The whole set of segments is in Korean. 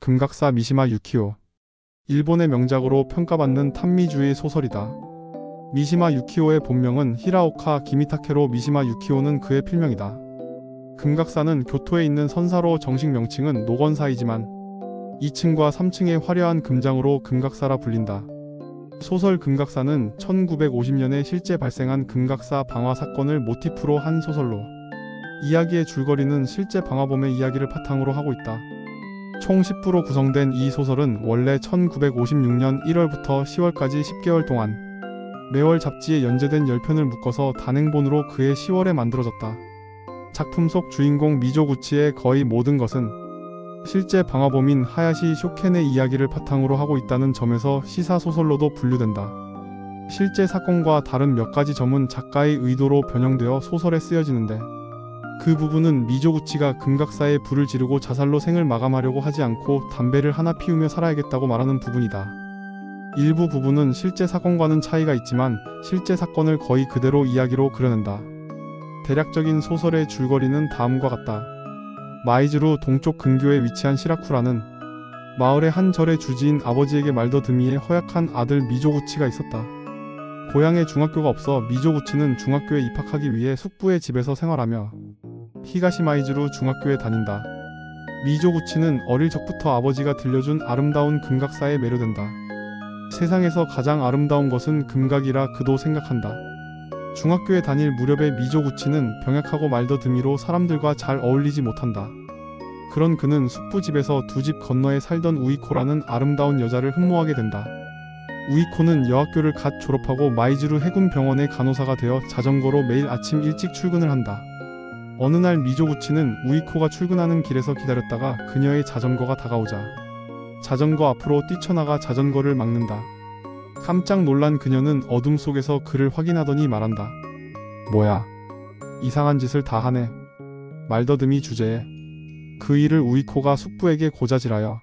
금각사 미시마 유키오. 일본의 명작으로 평가받는 탐미주의 소설이다. 미시마 유키오의 본명은 히라오카 기미타케로 미시마 유키오는 그의 필명이다. 금각사는 교토에 있는 선사로 정식 명칭은 노건사이지만 2층과 3층의 화려한 금장으로 금각사라 불린다. 소설 금각사는 1950년에 실제 발생한 금각사 방화 사건을 모티프로 한 소설로 이야기의 줄거리는 실제 방화범의 이야기를 바탕으로 하고 있다. 총 10부로 구성된 이 소설은 원래 1956년 1월부터 10월까지 10개월 동안 매월 잡지에 연재된 10편을 묶어서 단행본으로 그해 10월에 만들어졌다. 작품 속 주인공 미조구치의 거의 모든 것은 실제 방화범인 하야시 쇼켄의 이야기를 바탕으로 하고 있다는 점에서 시사소설로도 분류된다. 실제 사건과 다른 몇 가지 점은 작가의 의도로 변형되어 소설에 쓰여지는데 그 부분은 미조구치가 금각사에 불을 지르고 자살로 생을 마감하려고 하지 않고 담배를 하나 피우며 살아야겠다고 말하는 부분이다. 일부 부분은 실제 사건과는 차이가 있지만 실제 사건을 거의 그대로 이야기로 그려낸다. 대략적인 소설의 줄거리는 다음과 같다. 마이즈루 동쪽 근교에 위치한 시라쿠라는 마을의 한 절의 주지인 아버지에게 말더듬이의 허약한 아들 미조구치가 있었다. 고향에 중학교가 없어 미조구치는 중학교에 입학하기 위해 숙부의 집에서 생활하며 히가시마이즈루 중학교에 다닌다. 미조구치는 어릴 적부터 아버지가 들려준 아름다운 금각사에 매료된다. 세상에서 가장 아름다운 것은 금각이라 그도 생각한다. 중학교에 다닐 무렵에 미조구치는 병약하고 말더듬이로 사람들과 잘 어울리지 못한다. 그런 그는 숙부 집에서 두 집 건너에 살던 우이코라는 아름다운 여자를 흠모하게 된다. 우이코는 여학교를 갓 졸업하고 마이즈루 해군병원의 간호사가 되어 자전거로 매일 아침 일찍 출근을 한다. 어느 날 미조구치는 우이코가 출근하는 길에서 기다렸다가 그녀의 자전거가 다가오자 자전거 앞으로 뛰쳐나가 자전거를 막는다. 깜짝 놀란 그녀는 어둠 속에서 그를 확인하더니 말한다. 뭐야? 이상한 짓을 다 하네. 말더듬이 주제에 그 일을 우이코가 숙부에게 고자질하여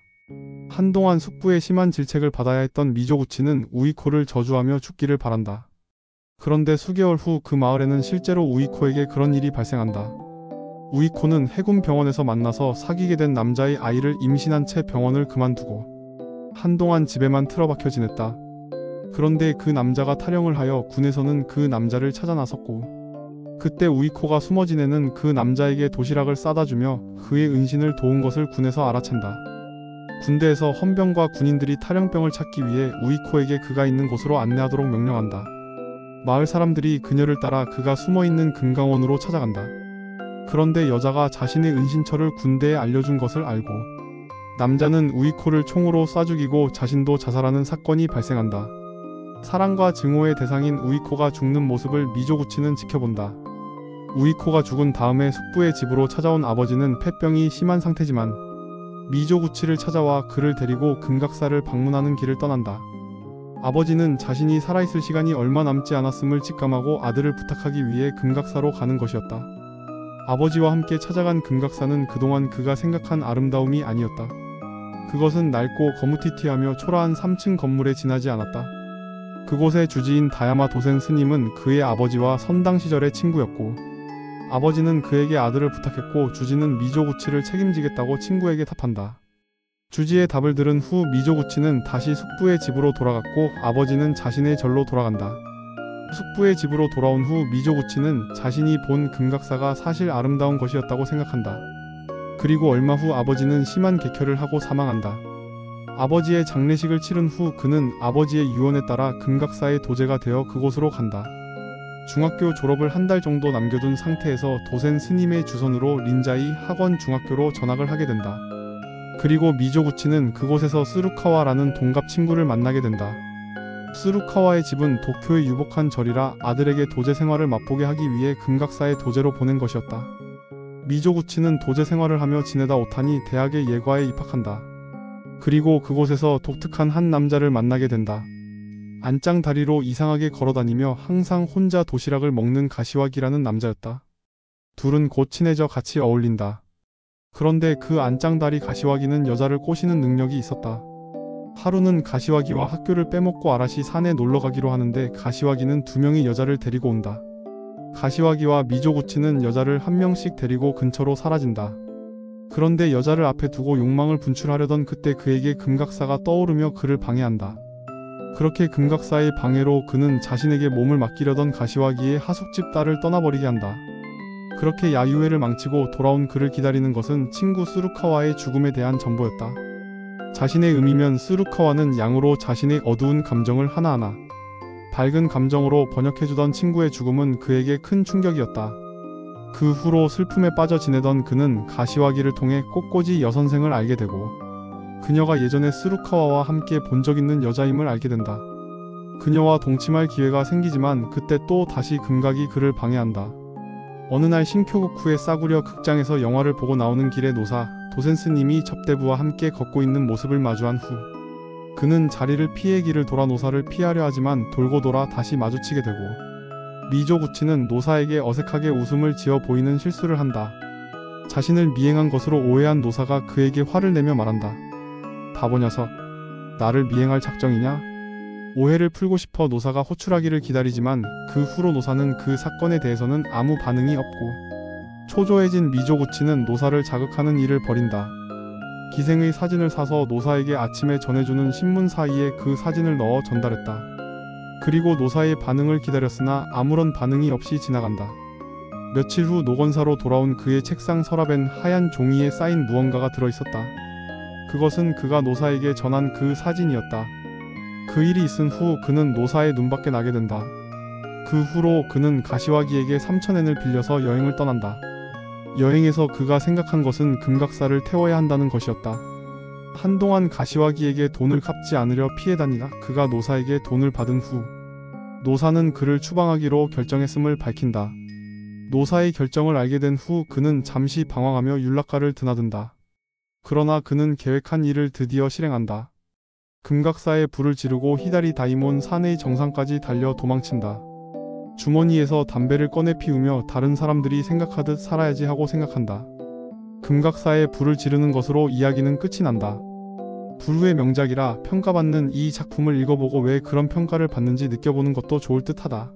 한동안 숙부의 심한 질책을 받아야 했던 미조구치는 우이코를 저주하며 죽기를 바란다. 그런데 수개월 후 그 마을에는 실제로 우이코에게 그런 일이 발생한다. 우이코는 해군병원에서 만나서 사귀게 된 남자의 아이를 임신한 채 병원을 그만두고 한동안 집에만 틀어박혀 지냈다. 그런데 그 남자가 탈영을 하여 군에서는 그 남자를 찾아 나섰고 그때 우이코가 숨어 지내는 그 남자에게 도시락을 싸다 주며 그의 은신을 도운 것을 군에서 알아챈다. 군대에서 헌병과 군인들이 탈영병을 찾기 위해 우이코에게 그가 있는 곳으로 안내하도록 명령한다. 마을 사람들이 그녀를 따라 그가 숨어있는 금강원으로 찾아간다. 그런데 여자가 자신의 은신처를 군대에 알려준 것을 알고 남자는 우이코를 총으로 쏴 죽이고 자신도 자살하는 사건이 발생한다. 사랑과 증오의 대상인 우이코가 죽는 모습을 미조구치는 지켜본다. 우이코가 죽은 다음에 숙부의 집으로 찾아온 아버지는 폐병이 심한 상태지만 미조구치를 찾아와 그를 데리고 금각사를 방문하는 길을 떠난다. 아버지는 자신이 살아있을 시간이 얼마 남지 않았음을 직감하고 아들을 부탁하기 위해 금각사로 가는 것이었다. 아버지와 함께 찾아간 금각사는 그동안 그가 생각한 아름다움이 아니었다. 그것은 낡고 거무튀튀하며 초라한 3층 건물에 지나지 않았다. 그곳의 주지인 다야마 도센 스님은 그의 아버지와 선당 시절의 친구였고 아버지는 그에게 아들을 부탁했고 주지는 미조구치를 책임지겠다고 친구에게 답한다. 주지의 답을 들은 후 미조구치는 다시 숙부의 집으로 돌아갔고 아버지는 자신의 절로 돌아간다. 숙부의 집으로 돌아온 후 미조구치는 자신이 본 금각사가 사실 아름다운 것이었다고 생각한다. 그리고 얼마 후 아버지는 심한 객혈을 하고 사망한다. 아버지의 장례식을 치른 후 그는 아버지의 유언에 따라 금각사의 도제가 되어 그곳으로 간다. 중학교 졸업을 한 달 정도 남겨둔 상태에서 도센 스님의 주선으로 린자이 학원 중학교로 전학을 하게 된다. 그리고 미조구치는 그곳에서 스루카와라는 동갑 친구를 만나게 된다. 스루카와의 집은 도쿄의 유복한 절이라 아들에게 도제 생활을 맛보게 하기 위해 금각사의 도제로 보낸 것이었다. 미조구치는 도제 생활을 하며 지내다 오타니 대학의 예과에 입학한다. 그리고 그곳에서 독특한 한 남자를 만나게 된다. 안짱다리로 이상하게 걸어다니며 항상 혼자 도시락을 먹는 가시와기라는 남자였다. 둘은 곧 친해져 같이 어울린다. 그런데 그 안짱다리 가시와기는 여자를 꼬시는 능력이 있었다. 하루는 가시와기와 학교를 빼먹고 아라시 산에 놀러가기로 하는데 가시와기는 2명의 여자를 데리고 온다. 가시와기와 미조구치는 여자를 한 명씩 데리고 근처로 사라진다. 그런데 여자를 앞에 두고 욕망을 분출하려던 그때 그에게 금각사가 떠오르며 그를 방해한다. 그렇게 금각사의 방해로 그는 자신에게 몸을 맡기려던 가시화기의 하숙집 딸을 떠나버리게 한다. 그렇게 야유회를 망치고 돌아온 그를 기다리는 것은 친구 스루카와의 죽음에 대한 전보였다. 자신의 음이면 스루카와는 양으로 자신의 어두운 감정을 하나하나 밝은 감정으로 번역해주던 친구의 죽음은 그에게 큰 충격이었다. 그 후로 슬픔에 빠져 지내던 그는 가시화기를 통해 꽃꽂이 여선생을 알게 되고 그녀가 예전에 스루카와와 함께 본 적 있는 여자임을 알게 된다. 그녀와 동침할 기회가 생기지만 그때 또 다시 금각이 그를 방해한다. 어느 날 신쿄구쿠의 싸구려 극장에서 영화를 보고 나오는 길에 노사 도센스님이 접대부와 함께 걷고 있는 모습을 마주한 후 그는 자리를 피해 길을 돌아 노사를 피하려 하지만 돌고 돌아 다시 마주치게 되고 미조구치는 노사에게 어색하게 웃음을 지어 보이는 실수를 한다. 자신을 미행한 것으로 오해한 노사가 그에게 화를 내며 말한다. 바보 녀석, 나를 미행할 작정이냐? 오해를 풀고 싶어 노사가 호출하기를 기다리지만 그 후로 노사는 그 사건에 대해서는 아무 반응이 없고 초조해진 미조구치는 노사를 자극하는 일을 벌인다. 기생의 사진을 사서 노사에게 아침에 전해주는 신문 사이에 그 사진을 넣어 전달했다. 그리고 노사의 반응을 기다렸으나 아무런 반응이 없이 지나간다. 며칠 후 노건사로 돌아온 그의 책상 서랍엔 하얀 종이에 쌓인 무언가가 들어있었다. 그것은 그가 노사에게 전한 그 사진이었다. 그 일이 있은 후 그는 노사의 눈밖에 나게 된다. 그 후로 그는 가시화기에게 3,000엔을 빌려서 여행을 떠난다. 여행에서 그가 생각한 것은 금각사를 태워야 한다는 것이었다. 한동안 가시화기에게 돈을 갚지 않으려 피해 다니다 그가 노사에게 돈을 받은 후 노사는 그를 추방하기로 결정했음을 밝힌다. 노사의 결정을 알게 된 후 그는 잠시 방황하며 율락가를 드나든다. 그러나 그는 계획한 일을 드디어 실행한다. 금각사에 불을 지르고 히다리 다이몬 산의 정상까지 달려 도망친다. 주머니에서 담배를 꺼내 피우며 다른 사람들이 생각하듯 살아야지 하고 생각한다. 금각사에 불을 지르는 것으로 이야기는 끝이 난다. 불후의 명작이라 평가받는 이 작품을 읽어보고 왜 그런 평가를 받는지 느껴보는 것도 좋을 듯하다.